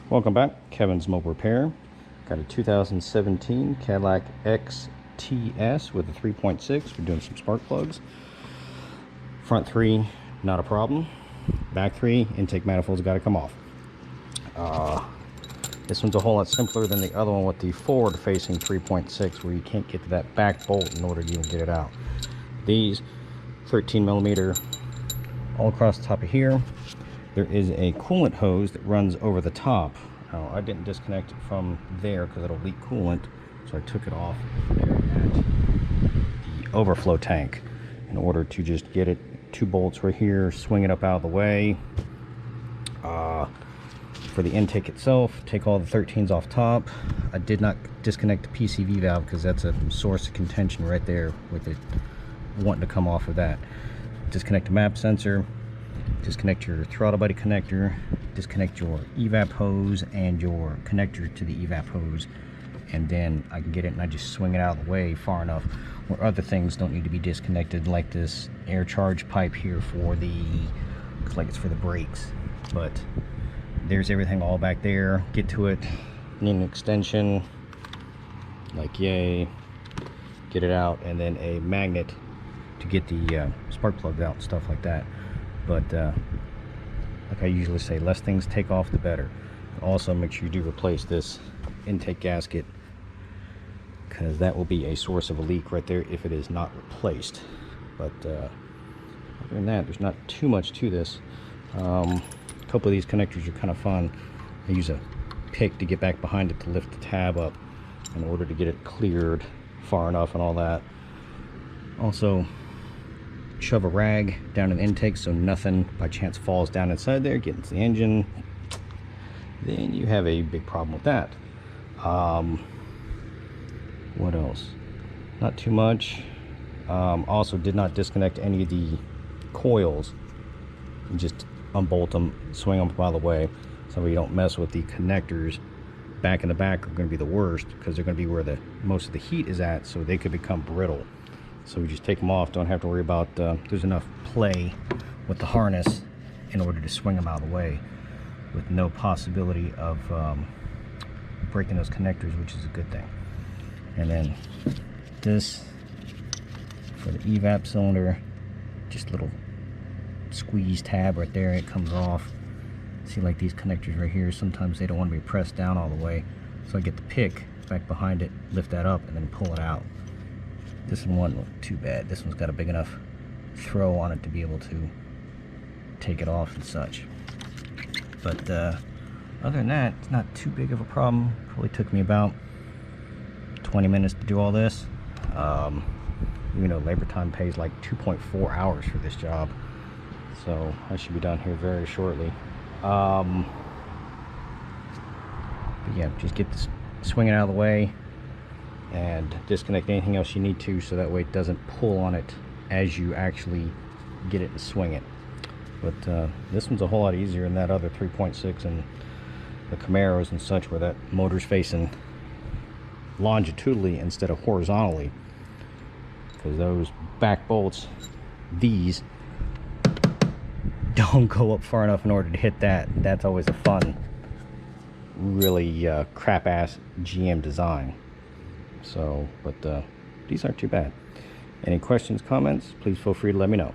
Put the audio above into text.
Welcome back, Kevin's Mobile Repair. Got a 2017 Cadillac XTS with a 3.6. We're doing some spark plugs. Front three, not a problem. Back three, intake manifold's got to come off. This one's a whole lot simpler than the other one with the forward-facing 3.6, where you can't get to that back bolt in order to even get it out. These 13 millimeter all across the top of here. There is a coolant hose that runs over the top. Now, I didn't disconnect it from there because it'll leak coolant, so I took it off there at the overflow tank in order to just get it. 2 bolts right here, swing it up out of the way. For the intake itself, take all the 13s off top. I did not disconnect the PCV valve because that's a source of contention right there with it wanting to come off of that. Disconnect the map sensor, disconnect your throttle body connector, disconnect your EVAP hose and your connector to the EVAP hose, and then I can get it and I just swing it out of the way far enough where other things don't need to be disconnected, like this air charge pipe here for the, looks like it's for the brakes, but there's everything all back there. Get to it, need an extension, like yay, get it out, and then a magnet to get the spark plugs out and stuff like that. But like I usually say, less things take off the better. Also, make sure you do replace this intake gasket, because that will be a source of a leak right there if it is not replaced. But other than that, there's not too much to this. A couple of these connectors are kind of fun. I use a pick to get back behind it to lift the tab up in order to get it cleared far enough and all that. Also, shove a rag down an intake so nothing by chance falls down inside there, get into the engine, then you have a big problem with that. What else? Not too much. Also did not disconnect any of the coils, just unbolt them, swing them out of the way so you don't mess with the connectors. Back in the back are going to be the worst because they're going to be where the most of the heat is at, so they could become brittle. So we just take them off, don't have to worry about there's enough play with the harness in order to swing them out of the way with no possibility of breaking those connectors, which is a good thing. And then this for the EVAP cylinder, just a little squeeze tab right there, it comes off. See, like these connectors right here, sometimes they don't want to be pressed down all the way, so I get the pick back behind it, lift that up, and then pull it out. This one wasn't too bad. This one's got a big enough throw on it to be able to take it off and such. But other than that, it's not too big of a problem. Probably took me about 20 minutes to do all this. You know, labor time pays like 2.4 hours for this job, so I should be done here very shortly. But yeah, just get this swinging out of the way and disconnect anything else you need to, so that way it doesn't pull on it as you actually get it and swing it. But this one's a whole lot easier than that other 3.6 and the Camaros and such, where that motor's facing longitudinally instead of horizontally, because those back bolts, these don't go up far enough in order to hit that. That's always a fun, really crap ass GM design. So, but these aren't too bad. Any questions, comments, please feel free to let me know.